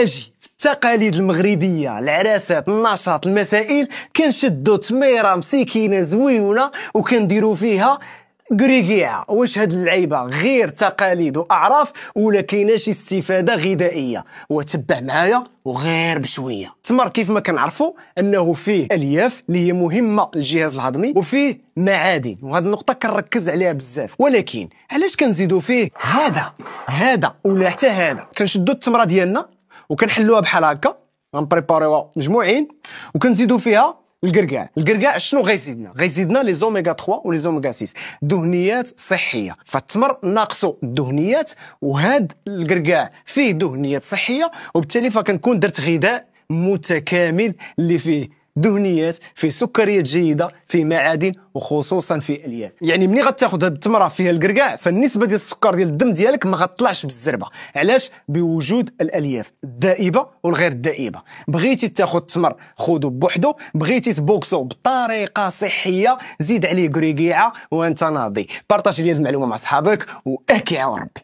اجي في التقاليد المغربيه، العراسات، النشاط، المسائل، كنشدو تميره مسكينه زويونه وكنديروا فيها كريكيعه. واش هاد اللعيبه غير تقاليد واعراف ولا كاينه شي استفاده غذائيه؟ وتبع معايا وغير بشويه. التمر كيف ما كنعرفوا انه فيه الياف اللي هي مهمه للجهاز الهضمي، وفيه معادن، وهاد النقطه كنركز عليها بزاف. ولكن علاش كنزيدوا فيه هذا ولا حتى هذا؟ كنشدوا التمره ديالنا وكنحلوها بحال هكا، غنبريباريوها مجموعين، وكنزيدوا فيها الكركاع شنو غيزيدنا لي زوميغا 3 ولي زوميغا 6 دهنيات صحيه. فالتمر ناقصو الدهنيات، وهاد الكركاع فيه دهنيات صحيه، وبالتالي فكنكون درت غذاء متكامل اللي فيه دهنيات، فيه سكريات جيده، فيه معادن، وخصوصا فيه الياف. يعني ملي غتاخذ هاد التمره فيها الكركاع، فالنسبه ديال السكر ديال الدم ديالك ما غطلعش بالزربه. علاش؟ بوجود الالياف الدائبه والغير الدائبه. بغيتي تاخذ التمر خذو بوحدو، بغيتي تبوكسو بطريقه صحيه زيد عليه كريكيعه وانت ناضي. بارطاجي لي المعلومه مع صحابك واكيعوا ربي.